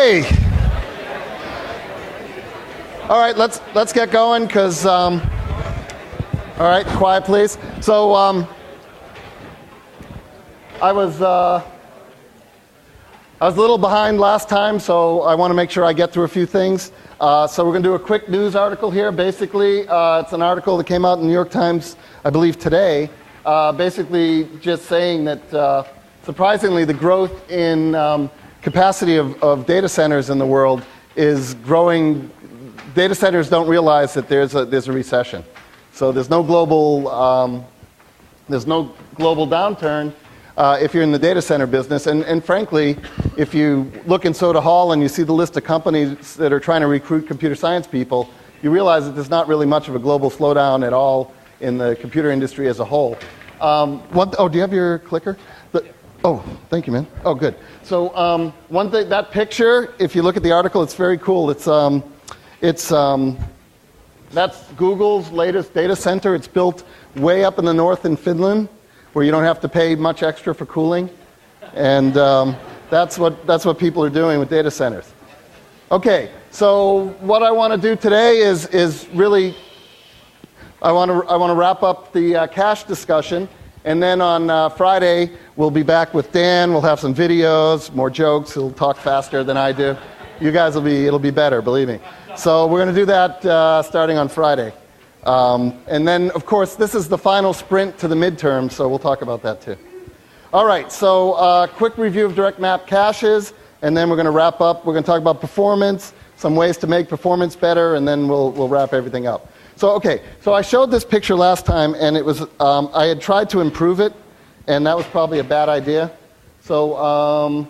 Okay. All right, let's get going because, all right, quiet please. So I was a little behind last time, so I want to make sure I get through a few things. So we're going to do a quick news article here. Basically, it's an article that came out in the New York Times, I believe today, basically just saying that surprisingly the growth in capacity of data centers in the world is growing. Data centers don't realize that there's a recession. So there's no global downturn if you're in the data center business. And frankly, if you look in Soda Hall and you see the list of companies that are trying to recruit computer science people, you realize that there's not really much of a global slowdown at all in the computer industry as a whole. Do you have your clicker? Oh, thank you, man. Oh, good. So one thing, that picture, if you look at the article, it's very cool. That's Google's latest data center. It's built way up in the north in Finland, where you don't have to pay much extra for cooling, and that's what people are doing with data centers. Okay, so what I want to do today is really I want to wrap up the cache discussion, and then on Friday we'll be back with Dan. We'll have some videos, more jokes. He'll talk faster than I do. You guys it'll be better, believe me. So we're going to do that starting on Friday. And then, of course, this is the final sprint to the midterm, so we'll talk about that too. All right, so quick review of direct map caches, and then we're going to wrap up. We're going to talk about performance, some ways to make performance better, and then we'll wrap everything up. So, okay, so I showed this picture last time, and it was I had tried to improve it, and that was probably a bad idea. So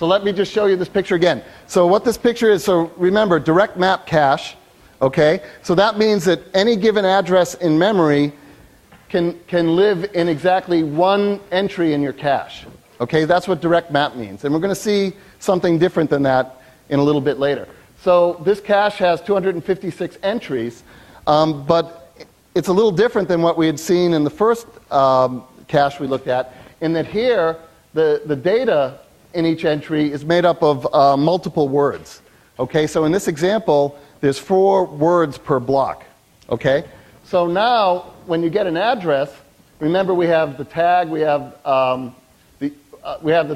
let me just show you this picture again. So what this picture is, so remember, direct map cache, okay? So that means that any given address in memory can live in exactly one entry in your cache, okay? That's what direct map means. And we're going to see something different than that in a little bit later. So this cache has 256 entries, but it's a little different than what we had seen in the first cache we looked at, in that here, the data in each entry is made up of multiple words. Okay, so in this example, there's 4 words per block. Okay, so now when you get an address, remember we have the tag, we have the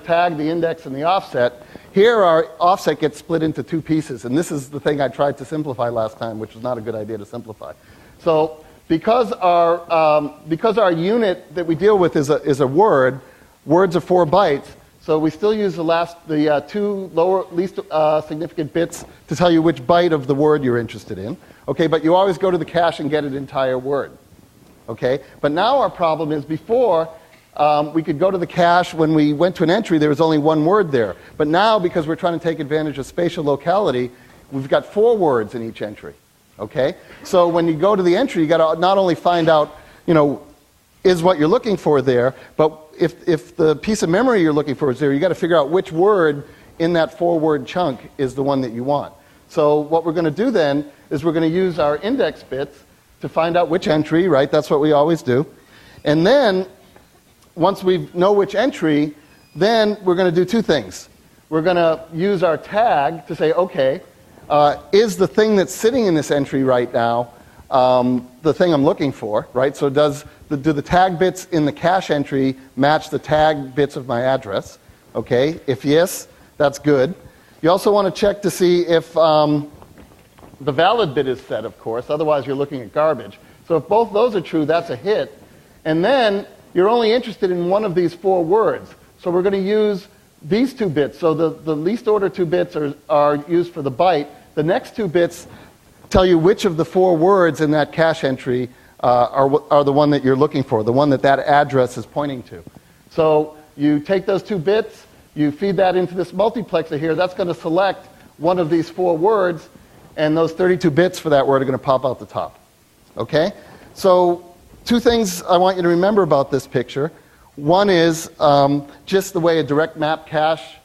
tag, the index, and the offset. Here our offset gets split into 2 pieces, and this is the thing I tried to simplify last time, which was not a good idea to simplify. So because our unit that we deal with is a word, words are 4 bytes. So we still use the 2 least significant bits to tell you which byte of the word you're interested in. Okay, but you always go to the cache and get an entire word. Okay, but now our problem is before we could go to the cache when we went to an entry, there was only 1 word there. But now, because we're trying to take advantage of spatial locality, we've got 4 words in each entry. Okay, so when you go to the entry, you got to not only find out, is what you're looking for there, but if the piece of memory you're looking for is there, you got to figure out which word in that 4-word chunk is the one that you want. So what we're going to do then is we're going to use our index bits to find out which entry, right? That's what we always do. And then once we know which entry, then we're going to do 2 things. We're going to use our tag to say, okay, is the thing that's sitting in this entry right now the thing I'm looking for, right? So do the tag bits in the cache entry match the tag bits of my address? Okay, if yes, that's good. You also want to check to see if the valid bit is set, of course. Otherwise, you're looking at garbage. So if both those are true, that's a hit. And then you're only interested in one of these 4 words. So we're going to use these 2 bits. So the least order 2 bits are used for the byte. The next 2 bits tell you which of the 4 words in that cache entry are the one that you're looking for, the one that address is pointing to. So you take those 2 bits, you feed that into this multiplexer here. That's going to select one of these 4 words, and those 32 bits for that word are going to pop out the top. Okay? So 2 things I want you to remember about this picture. One is just the way a direct map cache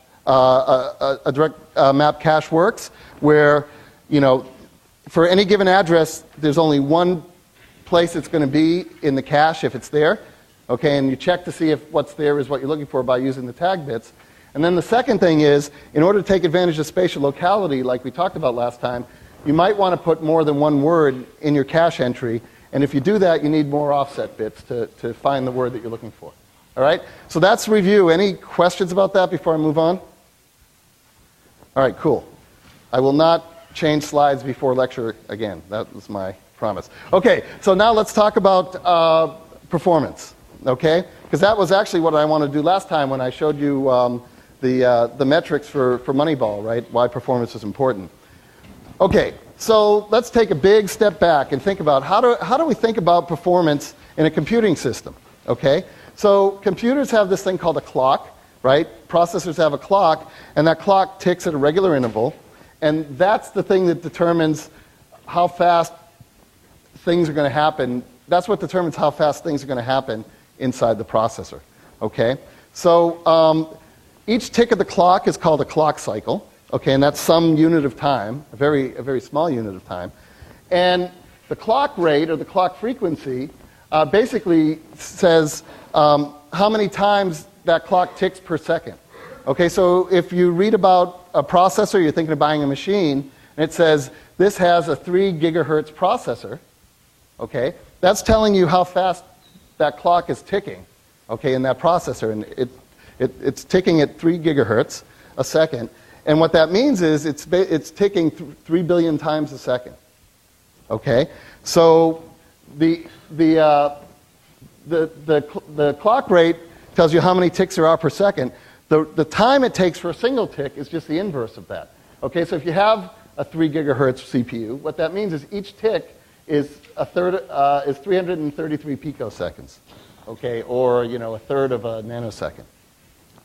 works, where for any given address, there's only 1 place it's going to be in the cache if it's there. Okay, and you check to see if what's there is what you're looking for by using the tag bits. And then the second thing is, in order to take advantage of spatial locality, like we talked about last time, you might want to put more than one word in your cache entry. And if you do that, you need more offset bits to find the word that you're looking for. All right? So that's review. Any questions about that before I move on? All right, cool. I will not change slides before lecture again. That was my promise. Okay, so now let's talk about performance, okay? Because that was actually what I wanted to do last time when I showed you the metrics for Moneyball, right? Why performance is important. Okay, so let's take a big step back and think about how do we think about performance in a computing system, okay? So computers have this thing called a clock, right? Processors have a clock, and that clock ticks at a regular interval, and that's the thing that determines how fast things are going to happen. That's what determines how fast things are going to happen inside the processor, okay? So each tick of the clock is called a clock cycle, okay, and that's some unit of time, a very small unit of time. And the clock rate, or the clock frequency, basically says how many times that clock ticks per second. Okay, so if you read about a processor, you're thinking of buying a machine, and it says, this has a 3 gigahertz processor, okay, that's telling you how fast that clock is ticking, okay, in that processor. And it's ticking at 3 gigahertz a second. And what that means is it's ticking 3 billion times a second, okay? So the clock rate tells you how many ticks there are per second. The time it takes for a single tick is just the inverse of that. Okay, so if you have a 3 gigahertz CPU, what that means is each tick is 333 picoseconds, okay, or a third of a nanosecond.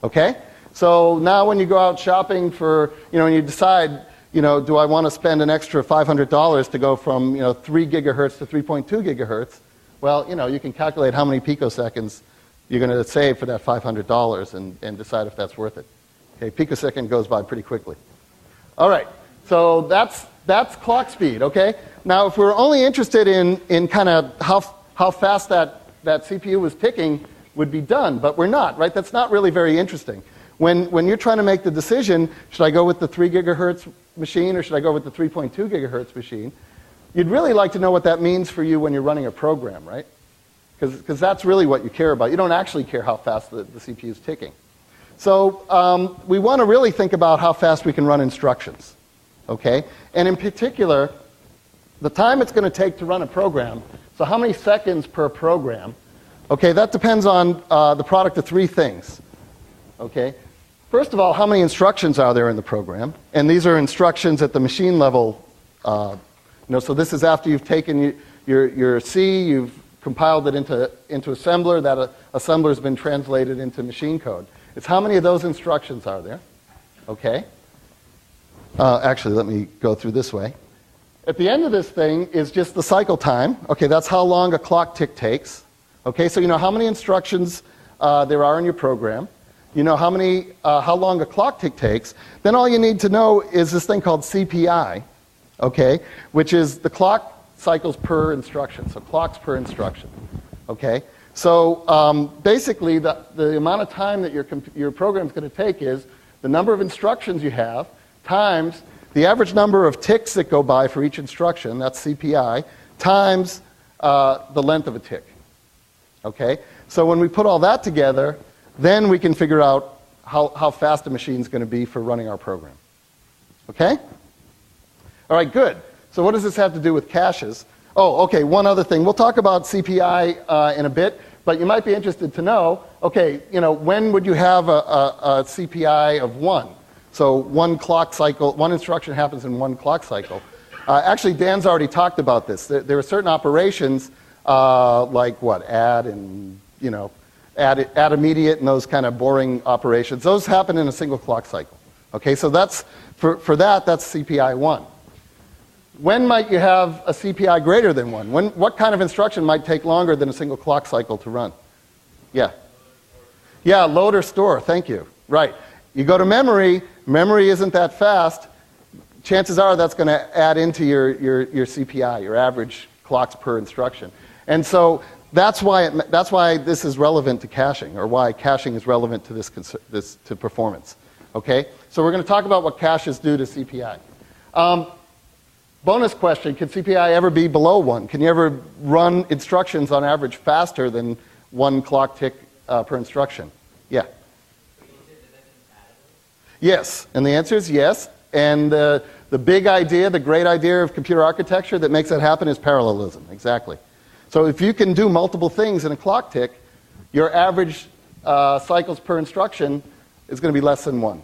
Okay, so now when you go out shopping for and you decide do I want to spend an extra $500 to go from 3 gigahertz to 3.2 gigahertz? Well, you can calculate how many picoseconds you're going to save for that $500 and decide if that's worth it. Okay, picosecond goes by pretty quickly. All right, so that's clock speed, okay? Now, if we're only interested in kind of how fast that CPU was ticking would be done, but we're not, right? That's not really very interesting. When you're trying to make the decision, should I go with the 3 gigahertz machine or should I go with the 3.2 gigahertz machine, you'd really like to know what that means for you when you're running a program, right? Because that's really what you care about. You don't actually care how fast the CPU is ticking. So we want to really think about how fast we can run instructions, okay? And in particular, the time it's going to take to run a program, so how many seconds per program, okay, that depends on the product of 3 things, okay? First of all, how many instructions are there in the program? And these are instructions at the machine level. So this is after you've taken your C, you've compiled it into assembler, that assembler has been translated into machine code. It's how many of those instructions are there, okay? Actually, let me go through this way. At the end of this thing is just the cycle time. Okay, that's how long a clock tick takes. Okay, so you know how many instructions there are in your program. You know how long a clock tick takes. Then all you need to know is this thing called CPI, okay, which is the clock cycles per instruction, so clocks per instruction, okay? So basically, the amount of time that your program is going to take is the number of instructions you have times the average number of ticks that go by for each instruction, that's CPI, times the length of a tick, okay? So when we put all that together, then we can figure out how fast a machine is going to be for running our program, okay? All right, good. So what does this have to do with caches? Oh, okay, one other thing. We'll talk about CPI in a bit, but you might be interested to know, okay, when would you have a CPI of 1? So one clock cycle, one instruction happens in one clock cycle. Actually, Dan's already talked about this. There are certain operations like what, add and, add immediate and those kind of boring operations. Those happen in a single clock cycle. Okay, so that's, for that, that's CPI 1. When might you have a CPI greater than 1? What kind of instruction might take longer than a single clock cycle to run? Yeah. Yeah, load or store, thank you. Right. You go to memory isn't that fast. Chances are that's going to add into your CPI, your average clocks per instruction. And so that's why this is relevant to caching, or why caching is relevant to to performance. Okay? So we're going to talk about what caches do to CPI. Bonus question, can CPI ever be below 1? Can you ever run instructions on average faster than 1 clock tick per instruction? Yeah. Yes, and the answer is yes. And the big idea, the great idea of computer architecture that makes that happen is parallelism, exactly. So if you can do multiple things in a clock tick, your average cycles per instruction is going to be less than 1.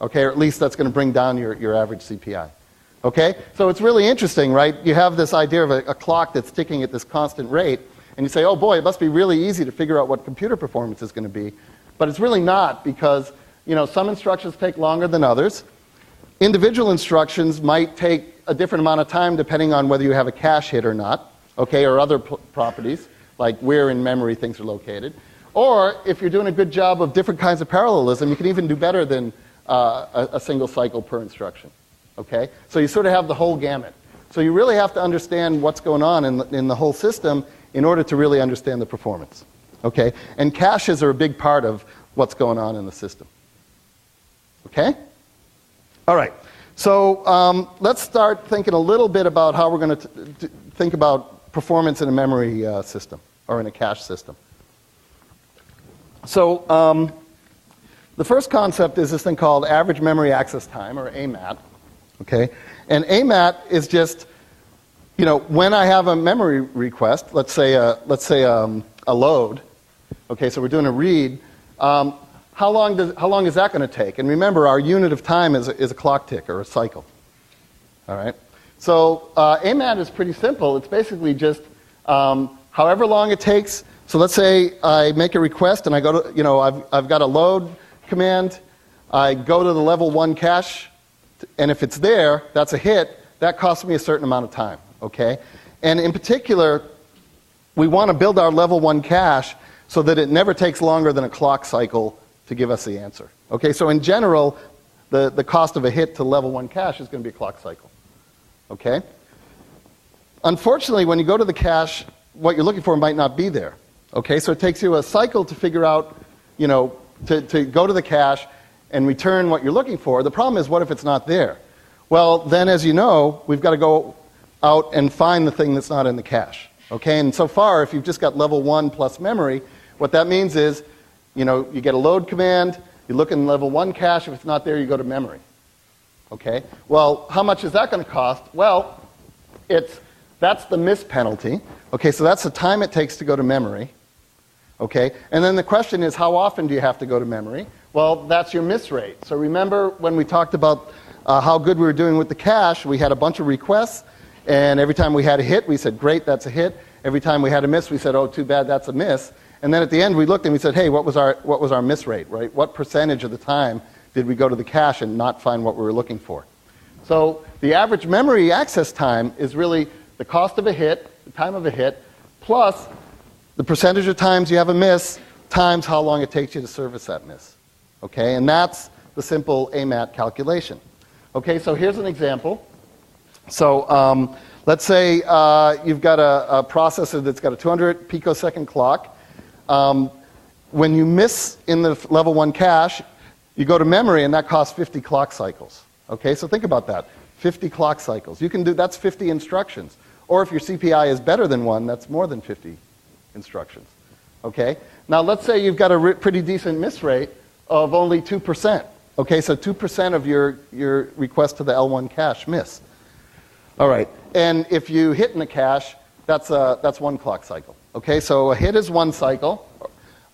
Okay, or at least that's going to bring down your average CPI. Okay, so it's really interesting, right? You have this idea of a clock that's ticking at this constant rate, and you say, oh boy, it must be really easy to figure out what computer performance is going to be. But it's really not, because some instructions take longer than others. Individual instructions might take a different amount of time depending on whether you have a cache hit or not, okay, or other properties, like where in memory things are located. Or if you're doing a good job of different kinds of parallelism, you can even do better than a single cycle per instruction. Okay? So you sort of have the whole gamut. So you really have to understand what's going on in the whole system in order to really understand the performance. Okay? And caches are a big part of what's going on in the system. Okay? All right. So let's start thinking a little bit about how we're going to think about performance in a memory system, or in a cache system. So the first concept is this thing called average memory access time, or AMAT. Okay? And AMAT is just, when I have a memory request, let's say a load. Okay, so we're doing a read. How long is that going to take? And remember, our unit of time is a clock tick, or a cycle. All right? So AMAT is pretty simple. It's basically just however long it takes. So let's say I make a request and I go to, I've got a load command. I go to the level 1 cache, and if it's there, that's a hit. That costs me a certain amount of time. Okay? And in particular, we want to build our level 1 cache so that it never takes longer than a clock cycle to give us the answer. Okay? So in general, the cost of a hit to level 1 cache is going to be a clock cycle. Okay? Unfortunately, when you go to the cache, what you're looking for might not be there. Okay? So it takes you a cycle to figure out, to go to the cache and return what you're looking for. The problem is, what if it's not there? Well, then, as you know, we've got to go out and find the thing that's not in the cache. Okay? And so far, if you've just got level 1 plus memory, what that means is, you get a load command, you look in level 1 cache, if it's not there, you go to memory. Okay? Well, how much is that going to cost? Well, that's the miss penalty. Okay, so that's the time it takes to go to memory. Okay? And then the question is, how often do you have to go to memory? Well, that's your miss rate. So remember when we talked about how good we were doing with the cache, we had a bunch of requests, and every time we had a hit, we said, great, that's a hit. Every time we had a miss, we said, oh, too bad, that's a miss. And then at the end, we looked and we said, hey, what was our miss rate, right? What percentage of the time did we go to the cache and not find what we were looking for? So the average memory access time is really the cost of a hit, the time of a hit, plus the percentage of times you have a miss times how long it takes you to service that miss. Okay, and that's the simple AMAT calculation. Okay, so here's an example. So let's say you've got a processor that's got a 200 picosecond clock. When you miss in the level 1 cache, you go to memory, and that costs 50 clock cycles. Okay, so think about that. 50 clock cycles. That's 50 instructions. Or if your CPI is better than 1, that's more than 50 instructions. Okay? Now let's say you've got a pretty decent miss rate of only 2%. Okay, so 2% of your request to the L1 cache miss. All right, and if you hit in the cache, that's 1 clock cycle. Okay, so a hit is 1 cycle,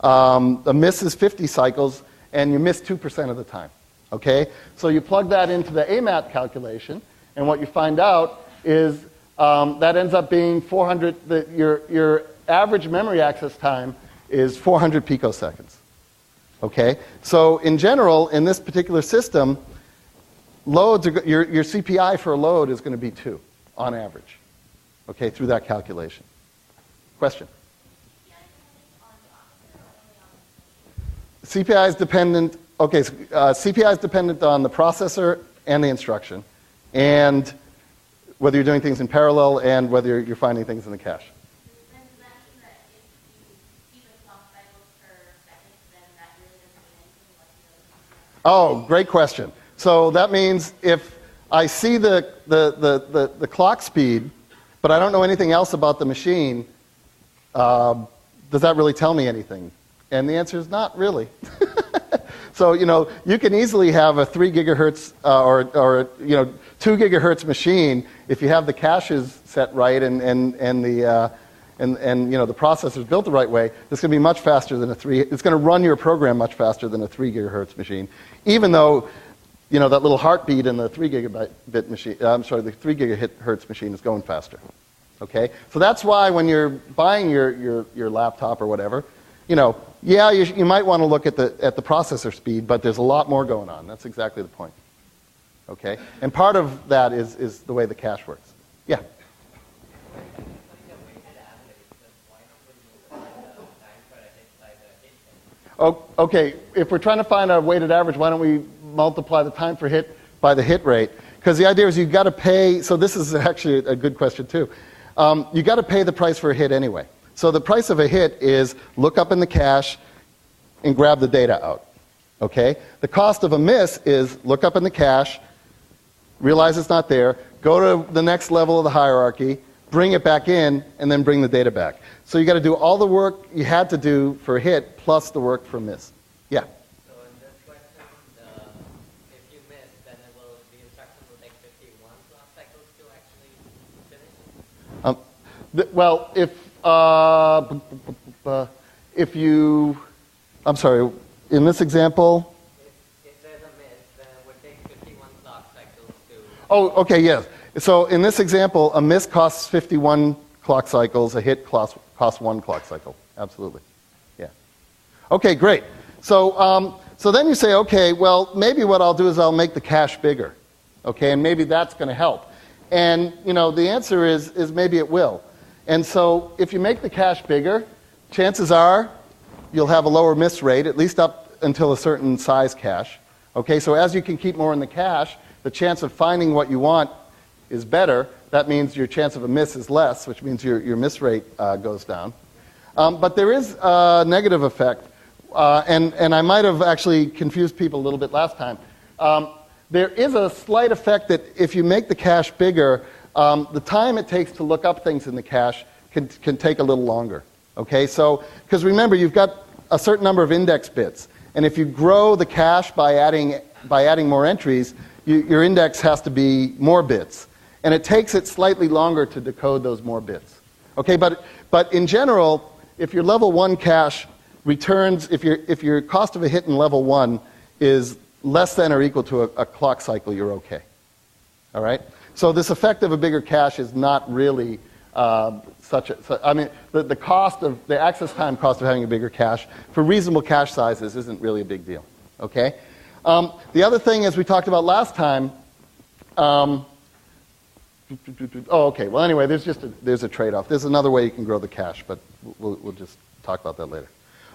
a miss is 50 cycles, and you miss 2% of the time. Okay, so you plug that into the AMAT calculation, and what you find out is that ends up being 400. Your average memory access time is 400 picoseconds. Okay, so in general, in this particular system, loads your CPI for a load is going to be 2 on average. Okay, through that calculation. Question? CPI is dependent. Okay, so, CPI is dependent on the processor and the instruction, and whether you're doing things in parallel and whether you're finding things in the cache. Oh, great question. So that means if I see the clock speed, but I don't know anything else about the machine, does that really tell me anything? And the answer is not really. So, you can easily have a 3 gigahertz or 2 gigahertz machine if you have the caches set right and the processor's built the right way. It's going to be much faster than it's going to run your program much faster than a 3 gigahertz machine, even though that little heartbeat in the 3 gigabit machine, the 3 gigahertz machine is going faster. Okay, so that's why when you're buying your laptop or whatever, you might want to look at the processor speed, but there's a lot more going on. That's exactly the point. Okay, and part of that is the way the cache works. Yeah. Oh, okay, if we're trying to find a weighted average, why don't we multiply the time per hit by the hit rate? Because the idea is you've got to pay. So this is actually a good question too. You've got to pay the price for a hit anyway. So the price of a hit is look up in the cache and grab the data out. Okay? The cost of a miss is look up in the cache, realize it's not there, go to the next level of the hierarchy, bring it back in, and then bring the data back. So you've got to do all the work you had to do for a hit plus the work for a miss. Yeah? So in this question, if you miss, then the instruction will take 51 clock cycles to actually finish? Well, if you, I'm sorry, in this example? If there's a miss, then it would take 51 clock cycles to... Oh, okay, yes. So in this example, a miss costs 51 clock cycles, a hit costs 1 clock cycle. Absolutely. Yeah. Okay, great. So, so then you say, okay, well, maybe what I'll do is I'll make the cache bigger. Okay, and maybe that's going to help. And, the answer is maybe it will. And so if you make the cache bigger, chances are you'll have a lower miss rate, at least up until a certain size cache. Okay, so as you can keep more in the cache, the chance of finding what you want is better. That means your chance of a miss is less, which means your miss rate goes down. But there is a negative effect, and I might have actually confused people a little bit last time. There is a slight effect that if you make the cache bigger, the time it takes to look up things in the cache can take a little longer. Okay, so, because remember, you've got a certain number of index bits, and if you grow the cache by adding more entries, your index has to be more bits. And it takes it slightly longer to decode those more bits. Okay, but in general, if your level 1 cache returns, if your cost of a hit in level 1 is less than or equal to a clock cycle, you're okay. All right? So this effect of a bigger cache is not really the access time cost of having a bigger cache for reasonable cache sizes isn't really a big deal. Okay? The other thing, as we talked about last time, okay. Well, anyway, there's a trade-off. There's another way you can grow the cache, but we'll just talk about that later.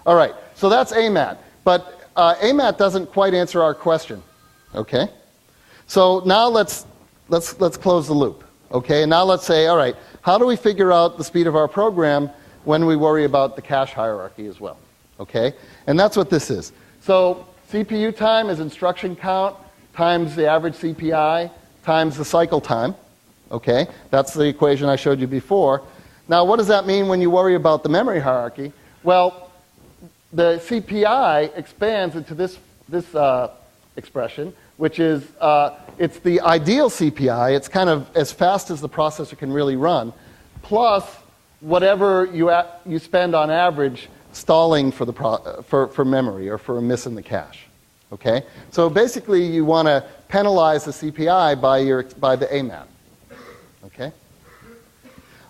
All right. So that's AMAT, but AMAT doesn't quite answer our question. Okay. So now let's close the loop. Okay. And now let's say, all right, how do we figure out the speed of our program when we worry about the cache hierarchy as well? Okay. And that's what this is. So CPU time is instruction count times the average CPI times the cycle time. Okay, that's the equation I showed you before. Now, what does that mean when you worry about the memory hierarchy? Well, the CPI expands into this expression, which is it's the ideal CPI. It's kind of as fast as the processor can really run, plus whatever you spend on average stalling for memory or for a miss in the cache. Okay, so basically you want to penalize the CPI by the AMAT. Okay?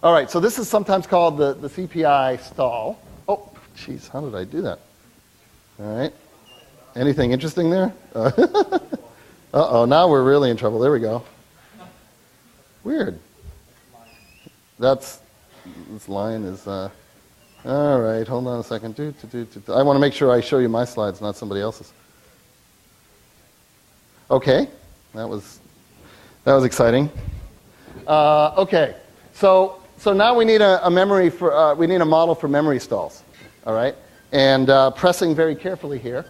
All right, so this is sometimes called the CPI stall. Oh, jeez, how did I do that? All right. Anything interesting there? Uh-oh, now we're really in trouble. There we go. Weird. This line is... all right, hold on a second. I want to make sure I show you my slides, not somebody else's. Okay, that was exciting. Okay, so now we need a memory we need a model for memory stalls. All right, and pressing very carefully here.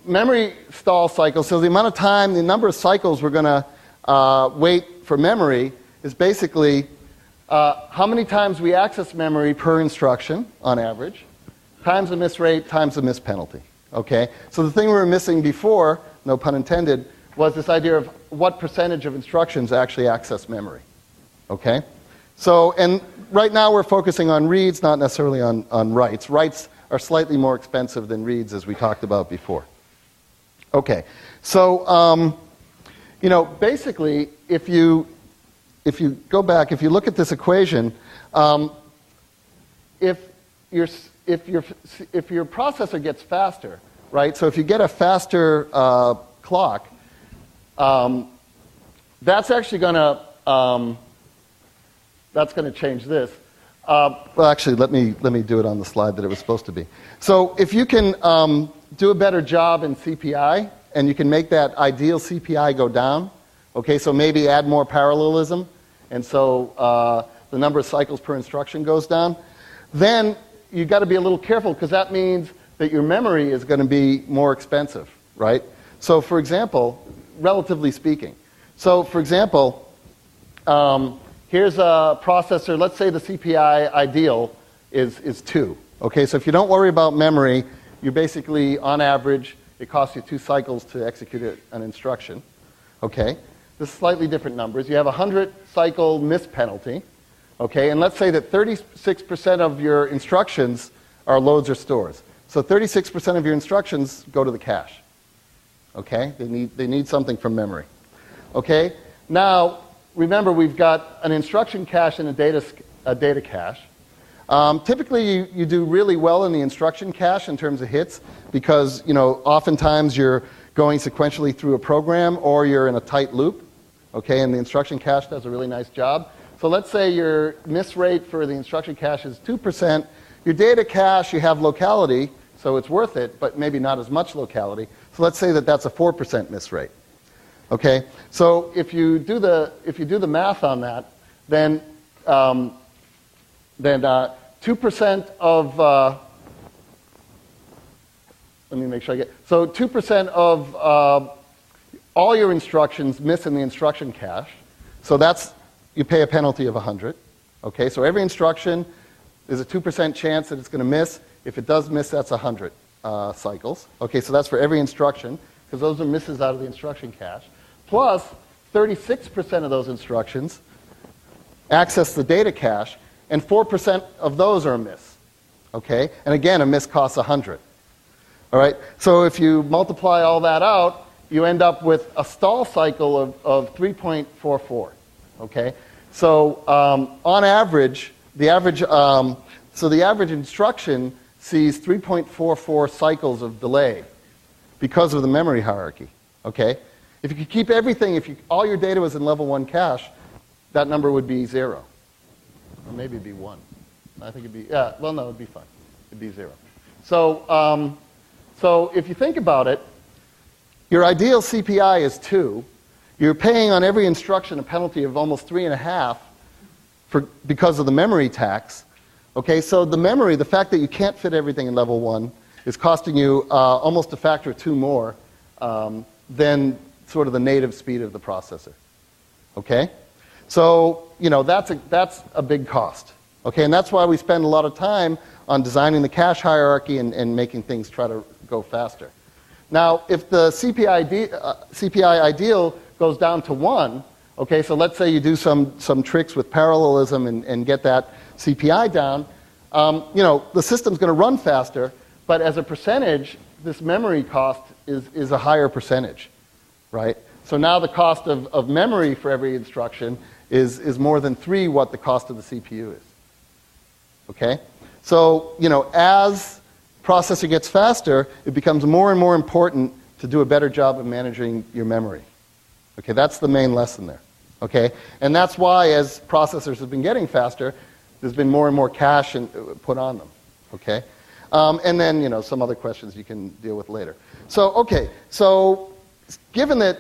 memory stall cycles, so the amount of time, the number of cycles we're going to wait for memory is basically how many times we access memory per instruction on average, times the miss rate, times the miss penalty. Okay? So the thing we were missing before, no pun intended, was this idea of what percentage of instructions actually access memory. Okay? So, and right now we're focusing on reads, not necessarily on writes. Writes are slightly more expensive than reads, as we talked about before. Okay, so, basically, if you go back, if you look at this equation, if your processor gets faster, right? So if you get a faster clock, that's actually going to change this. Well, actually, let me do it on the slide that it was supposed to be. So if you can do a better job in CPI, and you can make that ideal CPI go down, okay, so maybe add more parallelism, and so the number of cycles per instruction goes down, then you've got to be a little careful, because that means that your memory is going to be more expensive, right? So, for example, relatively speaking. So, for example, here's a processor. Let's say the CPI ideal is 2. Okay, so if you don't worry about memory, you basically, on average, it costs you 2 cycles to execute an instruction. Okay, this is slightly different numbers. You have a 100-cycle miss penalty. Okay, and let's say that 36% of your instructions are loads or stores. So 36% of your instructions go to the cache. Okay, they need something from memory. Okay, now remember we've got an instruction cache and a data cache. Typically you do really well in the instruction cache in terms of hits because oftentimes you're going sequentially through a program or you're in a tight loop. Okay, and the instruction cache does a really nice job. So let's say your miss rate for the instruction cache is 2%. Your data cache, you have locality, so it's worth it, but maybe not as much locality. So let's say that that's a 4% miss rate. Okay, so if you do the math on that, then 2% of let me make sure I get so 2% of all your instructions miss in the instruction cache. So that's you pay a penalty of 100. Okay, so every instruction there's a 2% chance that it's going to miss. If it does miss, that's 100 cycles. Okay, so that's for every instruction because those are misses out of the instruction cache. Plus 36% of those instructions access the data cache, and 4% of those are a miss. Okay, and again, a miss costs 100. All right, so if you multiply all that out, you end up with a stall cycle of 3.44. Okay, so on average, the average instruction sees 3.44 cycles of delay because of the memory hierarchy. Okay, if you could keep everything, all your data was in level 1 cache, that number would be 0, or maybe it'd be 1. I think it'd be no, it'd be fine. It'd be 0. So so if you think about it, your ideal CPI is 2. You're paying on every instruction a penalty of almost 3.5 because of the memory tax. Okay, so the memory, the fact that you can't fit everything in level 1 is costing you almost a factor of 2 more than sort of the native speed of the processor. Okay, so that's a big cost. Okay, and that's why we spend a lot of time on designing the cache hierarchy and making things try to go faster. Now, if the CPI ideal goes down to 1, okay, so let's say you do some tricks with parallelism and get that CPI down, the system's going to run faster, but as a percentage, this memory cost is a higher percentage, right? So now the cost of memory for every instruction is more than 3 what the cost of the CPU is. Okay? So, as processor gets faster, it becomes more and more important to do a better job of managing your memory. Okay, that's the main lesson there. Okay? And that's why as processors have been getting faster, there's been more and more cache put on them. Okay? And then, some other questions you can deal with later. So, okay, so given that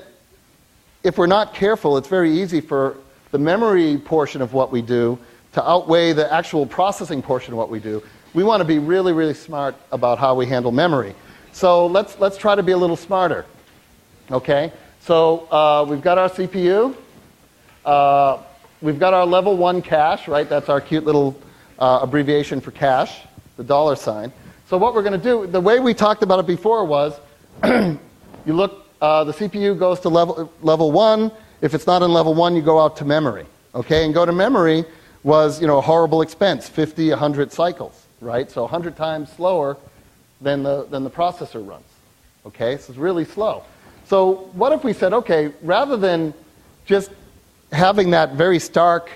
if we're not careful, it's very easy for the memory portion of what we do to outweigh the actual processing portion of what we do. We want to be really, really smart about how we handle memory. So let's try to be a little smarter. Okay? So we've got our CPU. We've got our level 1 cache, right? That's our cute little abbreviation for cache, the $sign. So what we're going to do, the way we talked about it before was, you look, the CPU goes to level 1. If it's not in level 1, you go out to memory. Okay? And go to memory was, a horrible expense, 50, 100 cycles, right? So 100 times slower than the processor runs. Okay? So it's really slow. So what if we said, okay, rather than just having that very stark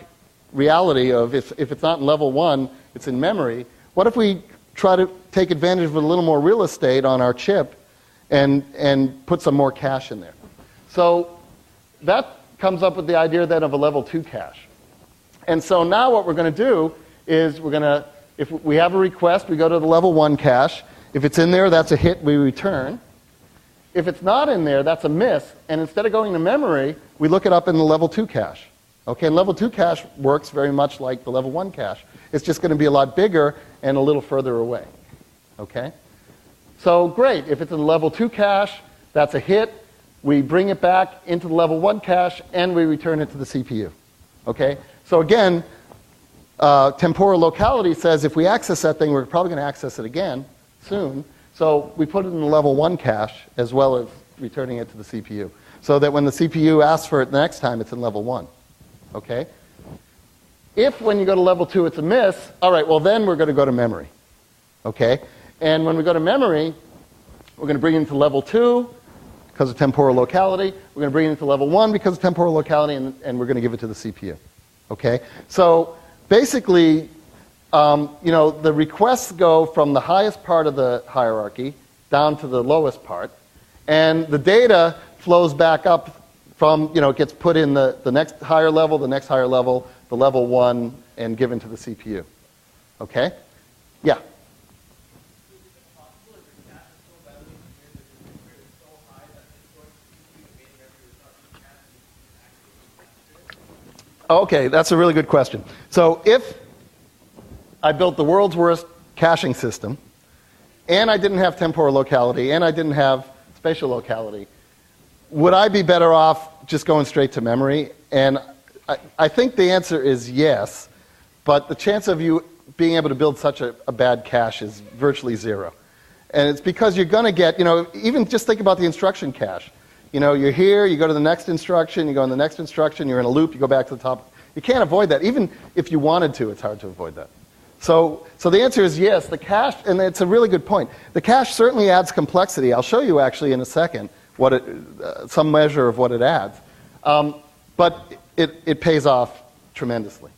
reality of if it's not in level 1, it's in memory, what if we try to take advantage of a little more real estate on our chip and put some more cache in there? So that comes up with the idea then of a level 2 cache. And so now what we're going to do is if we have a request, we go to the level 1 cache. If it's in there, that's a hit, we return. If it's not in there, that's a miss. And instead of going to memory, we look it up in the level 2 cache. Okay, and level 2 cache works very much like the level 1 cache. It's just going to be a lot bigger and a little further away. Okay? So great, if it's in the level 2 cache, that's a hit. We bring it back into the level 1 cache, and we return it to the CPU. Okay? So again, temporal locality says if we access that thing, we're probably going to access it again soon. So we put it in the level 1 cache as well as returning it to the CPU. So that when the CPU asks for it the next time, it's in level 1. Okay? If when you go to level 2 it's a miss, all right, well then we're going to go to memory. Okay? And when we go to memory, we're going to bring it into level 2 because of temporal locality. We're going to bring it into level 1 because of temporal locality, and we're going to give it to the CPU. Okay? So basically, the requests go from the highest part of the hierarchy down to the lowest part, and the data flows back up from, it gets put in the next higher level, the next higher level, the level 1, and given to the CPU. Okay? Yeah? Okay, that's a really good question. So if I built the world's worst caching system, and I didn't have temporal locality, and I didn't have spatial locality, would I be better off just going straight to memory? And I think the answer is yes, but the chance of you being able to build such a bad cache is virtually zero. And it's because you're going to get, even just think about the instruction cache. You're here, you go to the next instruction, you go in the next instruction, you're in a loop, you go back to the top. You can't avoid that. Even if you wanted to, it's hard to avoid that. So the answer is yes, the cache, and it's a really good point. The cache certainly adds complexity. I'll show you actually in a second some measure of what it adds. But it pays off tremendously.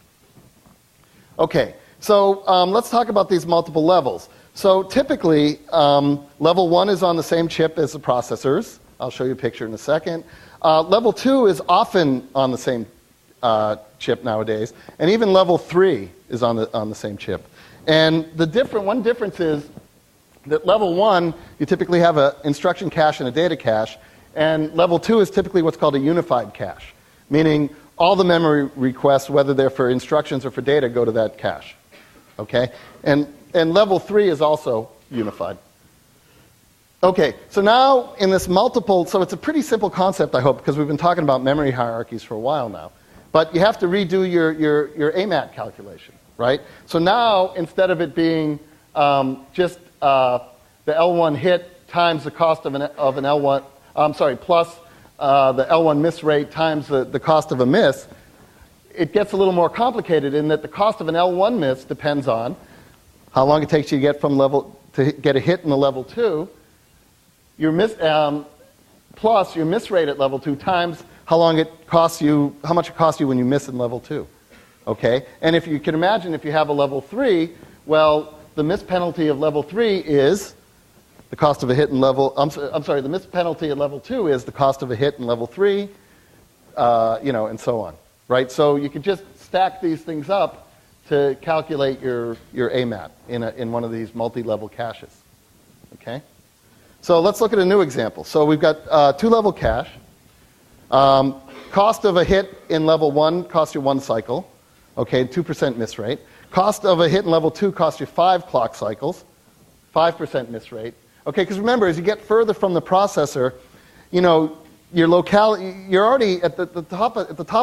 Okay, so let's talk about these multiple levels. So typically, level 1 is on the same chip as the processors. I'll show you a picture in a second. Level 2 is often on the same chip nowadays, and even level 3 is on the same chip. And one difference is that level 1, you typically have an instruction cache and a data cache, and level 2 is typically what's called a unified cache, meaning all the memory requests, whether they're for instructions or for data, go to that cache. Okay? And level 3 is also unified. Okay, so now in this so it's a pretty simple concept, I hope, because we've been talking about memory hierarchies for a while now. But you have to redo your AMAT calculation, right? So now, instead of it being just the L1 hit times the cost of an L1, plus the L1 miss rate times the cost of a miss, it gets a little more complicated in that the cost of an L1 miss depends on how long it takes you to get to get a hit in the level 2, plus your miss rate at level 2 times how much it costs you when you miss in level 2. Okay? And if you can imagine, if you have a level 3, well, the miss penalty of level 3 is the cost of a hit in level, the miss penalty at level 2 is the cost of a hit in level 3, and so on. Right? So you can just stack these things up to calculate your AMAT in one of these multi-level caches. Okay? So let's look at a new example. So we've got two-level cache. Cost of a hit in level 1 costs you 1 cycle. Okay, 2% miss rate. Cost of a hit in level 2 costs you 5 clock cycles, 5% miss rate. Okay, because remember, as you get further from the processor, you know, your locality, you're already at the top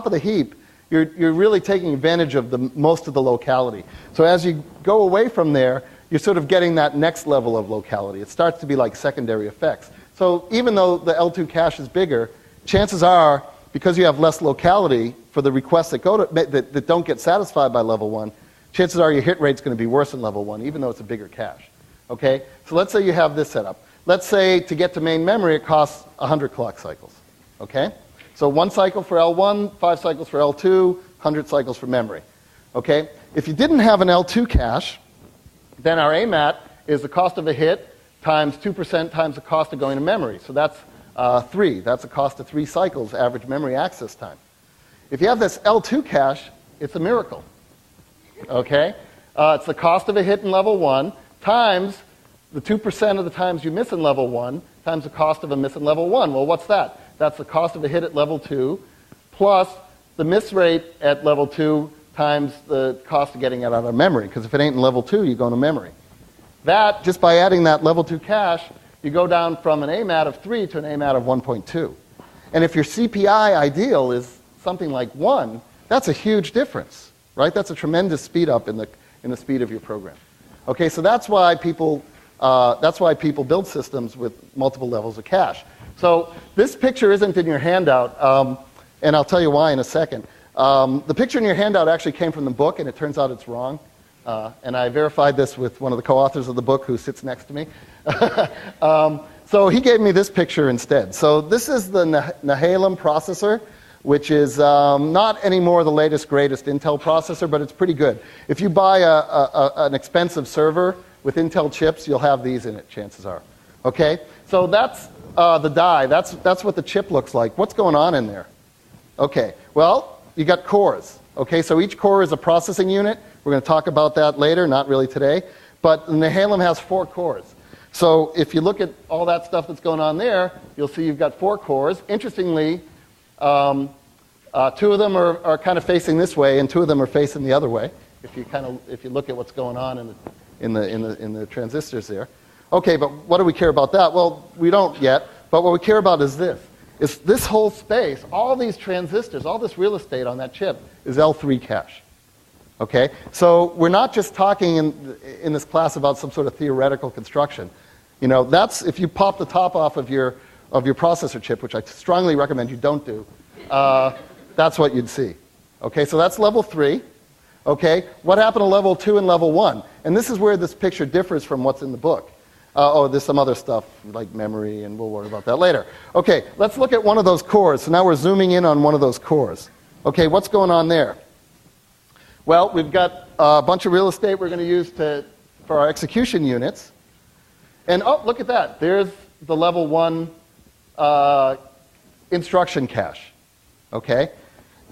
of the heap. You're really taking advantage of most of the locality. So as you go away from there, you're sort of getting that next level of locality. It starts to be like secondary effects. So even though the L2 cache is bigger, chances are, because you have less locality for the requests that that don't get satisfied by level 1, chances are your hit rate's going to be worse than level 1, even though it's a bigger cache. Okay? So let's say you have this setup. Let's say to get to main memory, it costs 100 clock cycles. Okay? So 1 cycle for L1, 5 cycles for L2, 100 cycles for memory. Okay? If you didn't have an L2 cache, then our AMAT is the cost of a hit times 2% times the cost of going to memory. So that's 3. That's a cost of 3 cycles, average memory access time. If you have this L2 cache, it's a miracle. Okay? It's the cost of a hit in level 1 times the 2% of the times you miss in level 1 times the cost of a miss in level 1. Well, what's that? That's the cost of a hit at level 2 plus the miss rate at level 2 times the cost of getting it out of memory. Because if it ain't in level 2, you go into memory. That, just by adding that level 2 cache, you go down from an AMAT of 3 to an AMAT of 1.2. And if your CPI ideal is something like 1, that's a huge difference, right? That's a tremendous speed up in the speed of your program. Okay, so that's why people build systems with multiple levels of cache. So this picture isn't in your handout, and I'll tell you why in a second. The picture in your handout actually came from the book, and it turns out it's wrong. And I verified this with one of the co-authors of the book who sits next to me. So he gave me this picture instead. So this is the Nehalem processor, which is not anymore the latest, greatest Intel processor, but it's pretty good. If you buy an expensive server with Intel chips, you'll have these in it, chances are. Okay? So that's the die. That's what the chip looks like. What's going on in there? Okay. Well, you got cores. Okay, so each core is a processing unit. We're going to talk about that later, not really today. But the Nehalem has 4 cores. So if you look at all that stuff that's going on there, you'll see you've got 4 cores. Interestingly, 2 of them are kind of facing this way, and 2 of them are facing the other way. If you look at what's going on in the transistors there. Okay, but what do we care about that? Well, we don't yet. But what we care about is this. It's this whole space, all these transistors, all this real estate on that chip is L3 cache. Okay? So we're not just talking in this class about some sort of theoretical construction. You know, that's if you pop the top off of your processor chip, which I strongly recommend you don't do, that's what you'd see. Okay, so that's level 3. Okay, what happened to level 2 and level 1? And this is where this picture differs from what's in the book. There's some other stuff like memory, and we'll worry about that later. Okay, let's look at one of those cores. So now we're zooming in on one of those cores. Okay, what's going on there? Well, we've got a bunch of real estate we're going to use for our execution units. And oh, look at that. There's the level 1 instruction cache. Okay?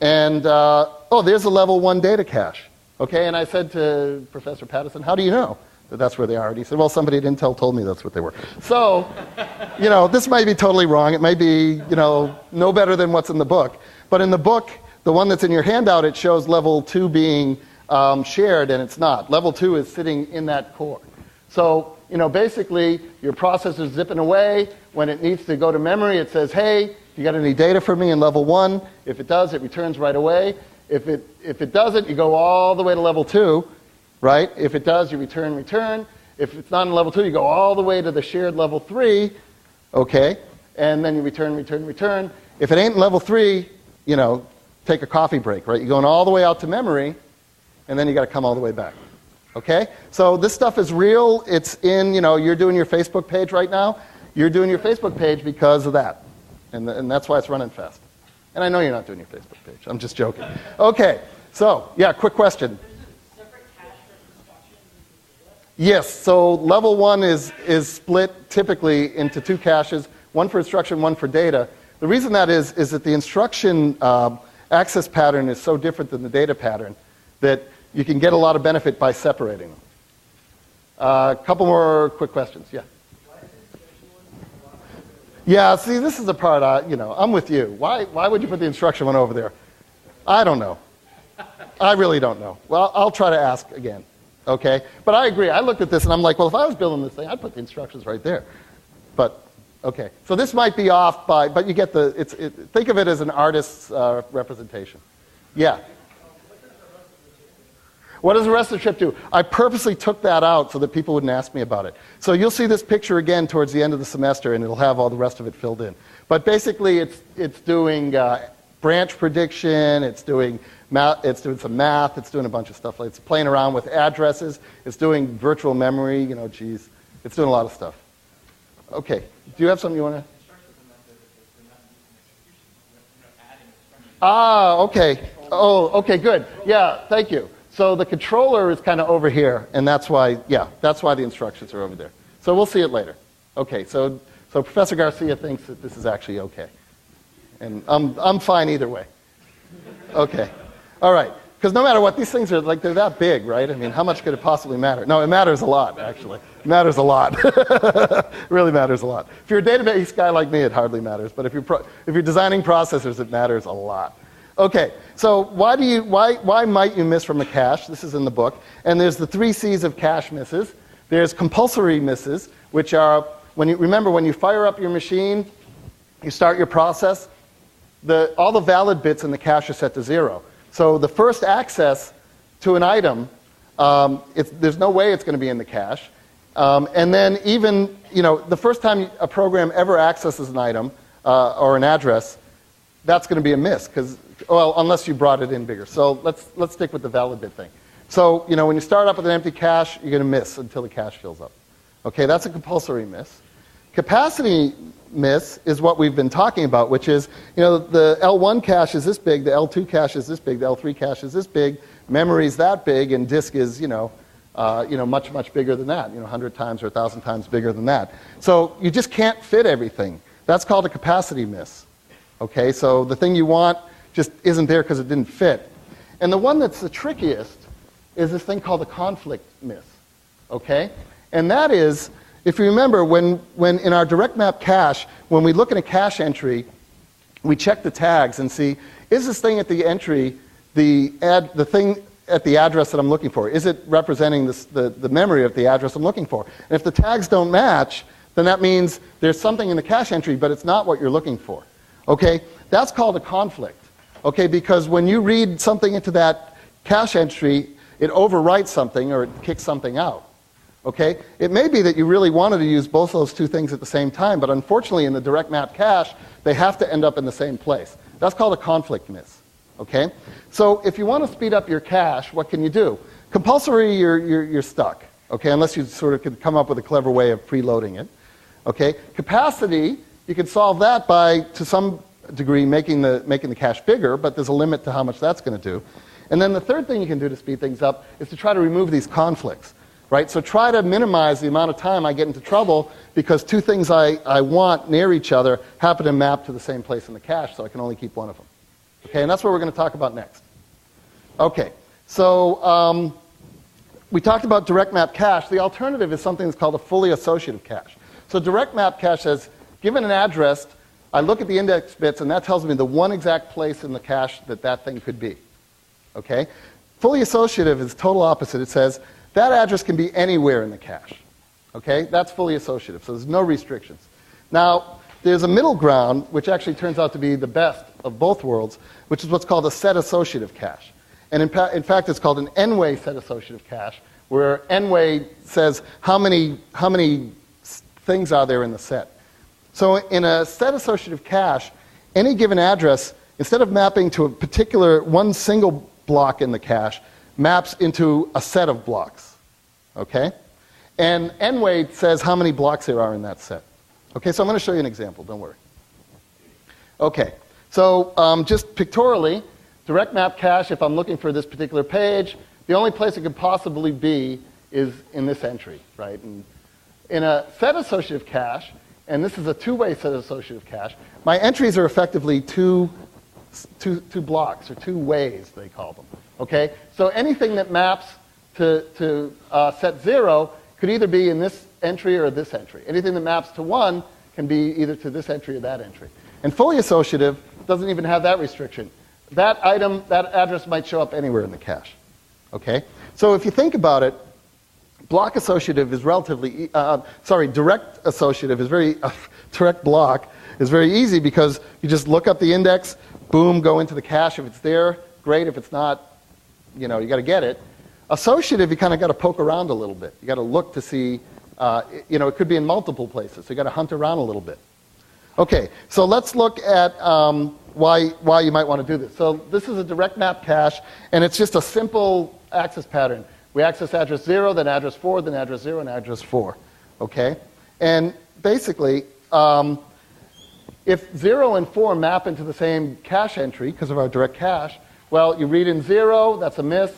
And there's the level 1 data cache. Okay, and I said to Professor Pattison, how do you know that that's where they are? And he said, well, somebody at Intel told me that's what they were. So, you know, this might be totally wrong. It might be, you know, no better than what's in the book. But in the book, the one that's in your handout, it shows level 2 being shared, and it's not. Level 2 is sitting in that core. So, you know, basically, your processor's zipping away. When it needs to go to memory, it says, hey, you got any data for me in level 1? If it does, it returns right away. If it doesn't, you go all the way to level 2, right? If it does, you return. If it's not in level 2, you go all the way to the shared level 3, okay? And then you return. If it ain't in level 3, you know, take a coffee break, right? You're going all the way out to memory, and then you got to come all the way back. Okay? So this stuff is real. It's in, you know, you're doing your Facebook page right now. You're doing your Facebook page because of that. And that's why it's running fast. And I know you're not doing your Facebook page. I'm just joking. Okay. So, yeah, quick question. Yes. So level 1 is split typically into 2 caches, one for instruction, one for data. The reason that is that the instruction access pattern is so different than the data pattern that you can get a lot of benefit by separating them. A couple more quick questions. Yeah. Yeah, see, this is the part, I'm with you. Why would you put the instruction one over there? I don't know. I really don't know. Well, I'll try to ask again. Okay? But I agree. I looked at this and I'm like, well, if I was building this thing, I'd put the instructions right there. But, okay. So this might be off by, but you get the, think of it as an artist's representation. Yeah? What does the rest of the chip do? I purposely took that out so that people wouldn't ask me about it. So you'll see this picture again towards the end of the semester, and it'll have all the rest of it filled in. But basically, it's doing branch prediction, it's doing some math, it's doing a bunch of stuff. It's playing around with addresses, it's doing virtual memory, it's doing a lot of stuff. Okay, do you have something you want to? Okay. Oh, okay, good. Yeah, thank you. So the controller is kind of over here, and that's why the instructions are over there. So we'll see it later. Okay, so Professor Garcia thinks that this is actually okay. And I'm fine either way. Okay. All right. Because no matter what, these things are they're that big, right? I mean, how much could it possibly matter? No, it matters a lot, actually. It matters a lot. It really matters a lot. If you're a database guy like me, it hardly matters. But if you're designing processors, it matters a lot. Okay, so why might you miss from the cache? This is in the book. And there's the 3 C's of cache misses. There's compulsory misses, which are, when you fire up your machine, you start your process, all the valid bits in the cache are set to 0. So the first access to an item, there's no way it's going to be in the cache. And then even, the first time a program ever accesses an item or an address, that's going to be a miss, unless you brought it in bigger. So let's stick with the valid bit thing. So, when you start up with an empty cache, you're going to miss until the cache fills up. Okay, that's a compulsory miss. Capacity miss is what we've been talking about, which is, the L1 cache is this big, the L2 cache is this big, the L3 cache is this big, memory's that big, and disk is, much, much bigger than that, 100 times or 1,000 times bigger than that. So you just can't fit everything. That's called a capacity miss. Okay, so the thing you want just isn't there because it didn't fit. And the one that's the trickiest is this thing called the conflict miss. Okay? And that is, if you remember, when in our direct map cache, when we look at a cache entry, we check the tags and see, is this thing at the entry the thing at the address that I'm looking for? Is it representing the memory of the address I'm looking for? And if the tags don't match, then that means there's something in the cache entry, but it's not what you're looking for. Okay? That's called a conflict. Okay? Because when you read something into that cache entry, it overwrites something or it kicks something out. Okay? It may be that you really wanted to use both those two things at the same time, but unfortunately in the direct map cache, they have to end up in the same place. That's called a conflict miss. Okay? So if you want to speed up your cache, what can you do? Compulsory, you're stuck. Okay? Unless you sort of could come up with a clever way of preloading it. Okay? Capacity, you can solve that by, to some degree, making the cache bigger, but there's a limit to how much that's going to do. And then the third thing you can do to speed things up is to try to remove these conflicts. Right? So try to minimize the amount of time I get into trouble because two things I want near each other happen to map to the same place in the cache, so I can only keep one of them. Okay, and that's what we're going to talk about next. Okay, so we talked about direct map cache. The alternative is something that's called a fully associative cache. So direct map cache says, given an address, I look at the index bits, and that tells me the one exact place in the cache that thing could be. Okay? Fully associative is total opposite. It says, that address can be anywhere in the cache. Okay? That's fully associative, so there's no restrictions. Now, there's a middle ground, which actually turns out to be the best of both worlds, which is what's called a set associative cache. And in fact, it's called an n-way set associative cache, where n-way says how many things are there in the set. So in a set associative cache, any given address, instead of mapping to a particular one single block in the cache, maps into a set of blocks. Okay? And n-way says how many blocks there are in that set. Okay, so I'm going to show you an example, don't worry. Okay, so just pictorially, direct map cache, if I'm looking for this particular page, the only place it could possibly be is in this entry, right? And in a set associative cache, and this is a two-way set associative cache, my entries are effectively two blocks, or two ways, they call them. Okay, so anything that maps to set 0 could either be in this entry or this entry. Anything that maps to 1 can be either to this entry or that entry. And fully associative doesn't even have that restriction. That item, that address might show up anywhere in the cache. Okay? So if you think about it, block associative is relatively, direct associative is very, direct block is very easy because you just look up the index, boom, go into the cache. If it's there, great. If it's not, you got to get it. Associative, you kind of got to poke around a little bit. You got to look to see, it could be in multiple places. So you got to hunt around a little bit. Okay, so let's look at why you might want to do this. So this is a direct map cache, and it's just a simple access pattern. We access address 0, then address 4, then address 0, and address 4. Okay? And basically, if 0 and 4 map into the same cache entry because of our direct cache, well, you read in 0, that's a miss.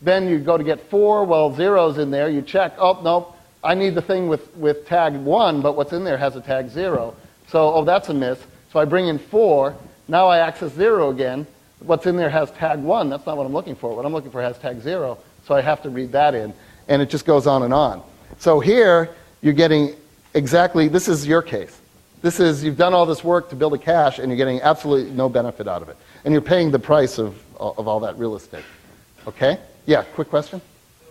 Then you go to get 4, well, 0's in there. You check, oh, no, I need the thing with tag 1, but what's in there has a tag 0. So, oh, that's a miss. So I bring in 4. Now I access 0 again. What's in there has tag 1. That's not what I'm looking for. What I'm looking for has tag 0. So I have to read that in. And it just goes on and on. So here, you're getting exactly, this is your case. This is, you've done all this work to build a cache, and you're getting absolutely no benefit out of it. And you're paying the price of all that real estate. Okay? Yeah, quick question? So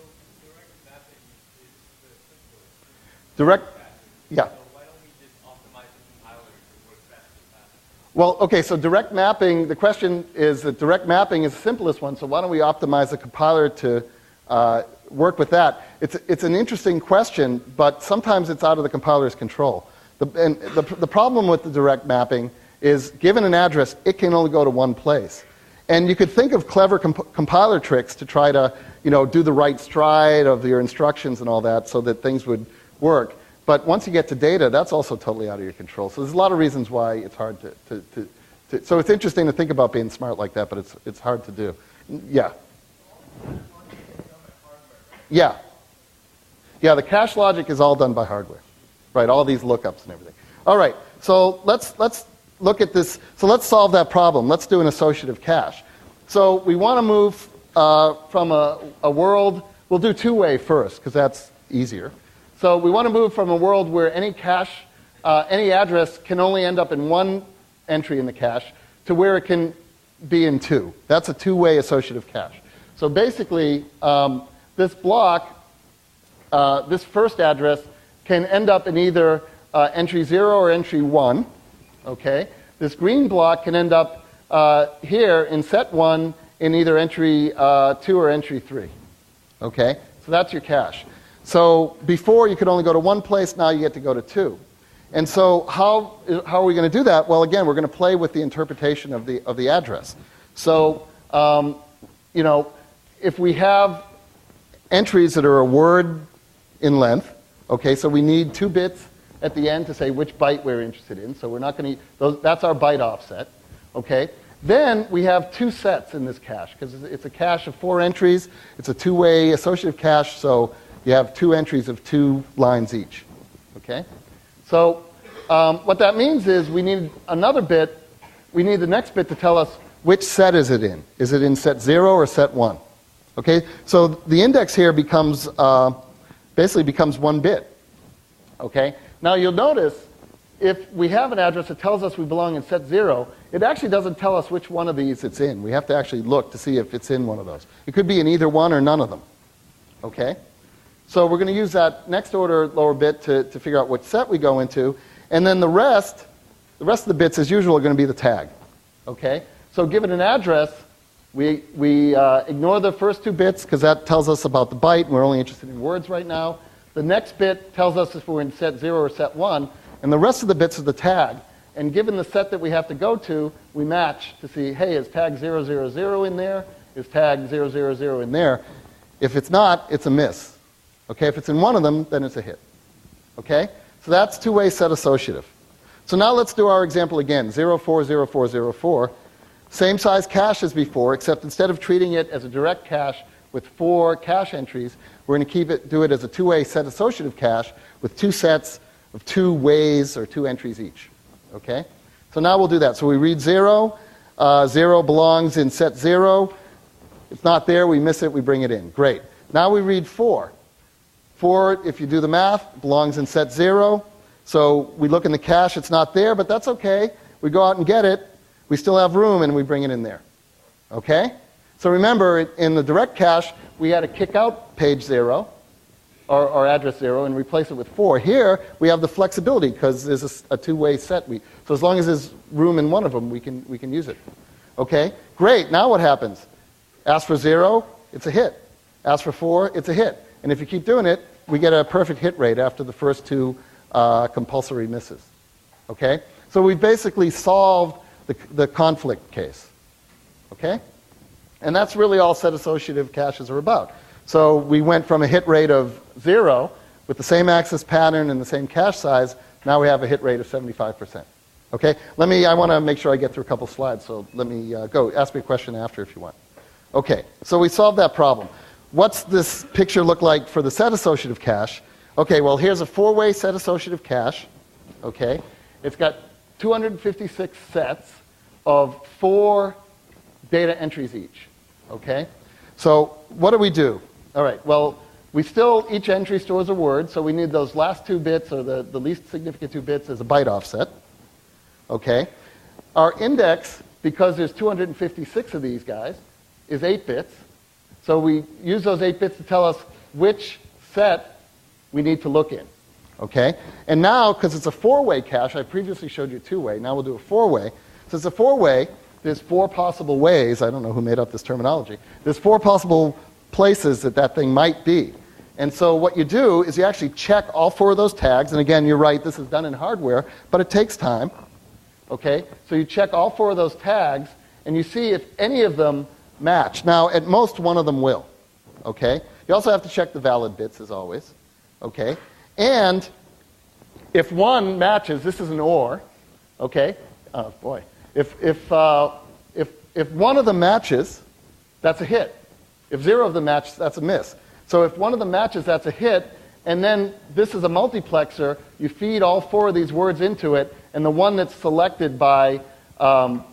direct mapping is the simplest. Direct, yeah. So why don't we just optimize the compiler to work best with that? Well, okay, so direct mapping, the question is that direct mapping is the simplest one, so why don't we optimize the compiler to work with that? It's an interesting question, but sometimes it's out of the compiler's control. The problem with the direct mapping is, given an address, it can only go to one place. And you could think of clever compiler tricks to try to, do the right stride of your instructions and all that so that things would work. But once you get to data, that's also totally out of your control. So there's a lot of reasons why it's hard to so it's interesting to think about being smart like that, but it's hard to do. Yeah. Yeah. Yeah, the cache logic is all done by hardware. Right, all these lookups and everything. All right, so let's look at this. So let's solve that problem. Let's do an associative cache. So we want to move from a world, we'll do two-way first, because that's easier. So we want to move from a world where any cache, any address can only end up in one entry in the cache to where it can be in two. That's a two-way associative cache. So basically, this block, this first address, can end up in either entry 0 or entry 1. Okay? This green block can end up here in set 1 in either entry 2 or entry 3. Okay? So that's your cache. So before you could only go to one place, now you get to go to 2. And so how are we going to do that? Well, again, we're going to play with the interpretation of the address. So, if we have entries that are a word in length, okay, so we need 2 bits at the end to say which byte we're interested in. So we're not going to, that's our byte offset, okay? Then we have 2 sets in this cache, because it's a cache of 4 entries. It's a two-way associative cache, so you have 2 entries of 2 lines each, okay? So what that means is we need another bit. We need the next bit to tell us which set is it in. Is it in set 0 or set 1? Okay, so the index here becomes, basically becomes 1 bit. Okay, now you'll notice if we have an address that tells us we belong in set 0, it actually doesn't tell us which one of these it's in. We have to actually look to see if it's in one of those. It could be in either one or none of them. Okay, so we're going to use that next order lower bit to figure out which set we go into, and then the rest of the bits, as usual, are going to be the tag. Okay, so given an address, we ignore the first 2 bits because that tells us about the byte, and we're only interested in words right now. The next bit tells us if we're in set 0 or set 1, and the rest of the bits are the tag. And given the set that we have to go to, we match to see, hey, is tag 000 in there? Is tag 000 in there? If it's not, it's a miss. Okay, if it's in one of them, then it's a hit. Okay, so that's two-way set associative. So now let's do our example again, 040404. Same size cache as before, except instead of treating it as a direct cache with 4 cache entries, we're going to do it as a two-way set associative cache with 2 sets of 2 ways or 2 entries each. Okay? So now we'll do that. So we read 0. 0 belongs in set 0. It's not there. We miss it. We bring it in. Great. Now we read 4. 4, if you do the math, belongs in set 0. So we look in the cache. It's not there, but that's okay. We go out and get it. We still have room, and we bring it in there. Okay? So remember, in the direct cache, we had to kick out page 0. or address 0 and replace it with 4. Here, we have the flexibility because there's a two-way set. So as long as there's room in one of them, we can use it. Okay, great. Now what happens? Ask for 0, it's a hit. Ask for 4, it's a hit. And if you keep doing it, we get a perfect hit rate after the first two compulsory misses. Okay? So we basically solved the conflict case. Okay? And that's really all set associative caches are about. So we went from a hit rate of 0 with the same access pattern and the same cache size. Now we have a hit rate of 75%. Okay? I want to make sure I get through a couple slides, so let me go. Ask me a question after if you want. Okay, so we solved that problem. What's this picture look like for the set associative cache? Okay, well, here's a 4-way set associative cache. Okay? It's got 256 sets of 4 data entries each. Okay? So what do? All right, well, each entry stores a word, so we need those last 2 bits, or the least significant 2 bits, as a byte offset. Okay? Our index, because there's 256 of these guys, is 8 bits. So we use those 8 bits to tell us which set we need to look in. Okay? And now, because it's a 4-way cache, I previously showed you a 2-way, now we'll do a 4-way. So it's a 4-way, there's 4 possible ways, I don't know who made up this terminology, there's 4 possible places that thing might be. And so what you do is you actually check all 4 of those tags, and again, you're right, this is done in hardware, but it takes time. Okay? So you check all 4 of those tags, and you see if any of them match. Now, at most, one of them will. Okay? You also have to check the valid bits, as always. Okay? And if one matches, this is an OR. Okay? Oh, boy. If one of them matches, that's a hit. If 0 of them matches, that's a miss. So if one of them matches, that's a hit. And then this is a multiplexer. You feed all 4 of these words into it, and the one that's selected by the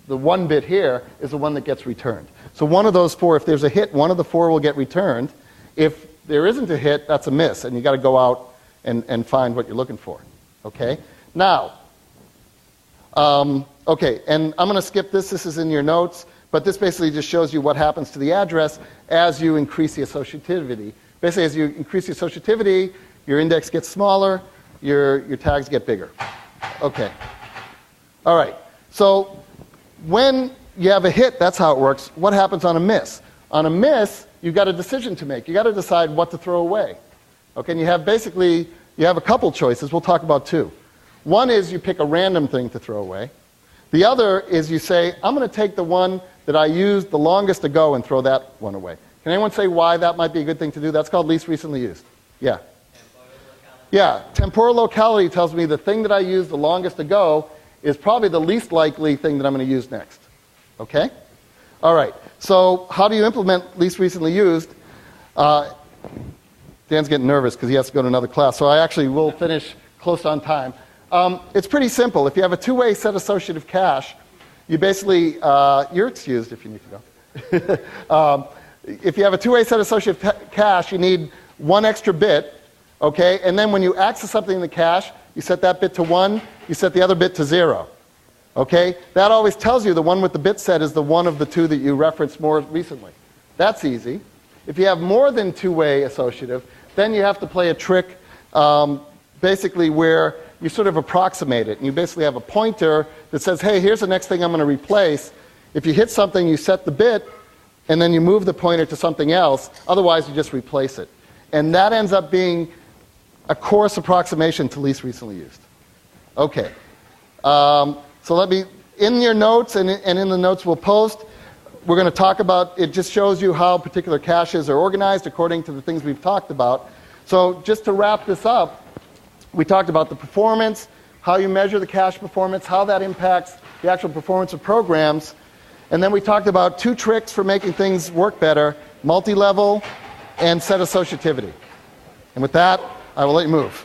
1 bit here is the one that gets returned. So one of those 4, if there's a hit, one of the 4 will get returned. If there isn't a hit, that's a miss, and you've got to go out and find what you're looking for. Okay? Now, okay, and I'm going to skip this. This is in your notes, but this basically just shows you what happens to the address as you increase the associativity. Basically, as you increase the associativity, your index gets smaller, your tags get bigger. Okay. All right. So when you have a hit, that's how it works. What happens on a miss? On a miss, you've got a decision to make. You've got to decide what to throw away. Okay, and you have a couple choices. We'll talk about 2. One is you pick a random thing to throw away. The other is you say, I'm going to take the one that I used the longest ago and throw that one away. Can anyone say why that might be a good thing to do? That's called least recently used. Yeah. Yeah, temporal locality tells me the thing that I used the longest ago is probably the least likely thing that I'm going to use next. Okay? All right. So how do you implement least recently used? Dan's getting nervous because he has to go to another class, so I actually will finish close on time. It's pretty simple. If you have a 2-way set associative cache, you basically, you're excused if you need to go. If you have a 2-way set associative cache, you need 1 extra bit, okay? And then when you access something in the cache, you set that bit to 1, you set the other bit to 0. Okay? That always tells you the one with the bit set is the one of the 2 that you referenced more recently. That's easy. If you have more than 2-way associative, then you have to play a trick basically where you sort of approximate it. And you basically have a pointer that says, hey, here's the next thing I'm going to replace. If you hit something, you set the bit, and then you move the pointer to something else. Otherwise, you just replace it. And that ends up being a coarse approximation to least recently used. Okay. So in your notes and in the notes we'll post, we're going to talk about, it just shows you how particular caches are organized according to the things we've talked about. So just to wrap this up, we talked about the performance, how you measure the cache performance, how that impacts the actual performance of programs. And then we talked about 2 tricks for making things work better, multi-level and set associativity. And with that, I will let you move.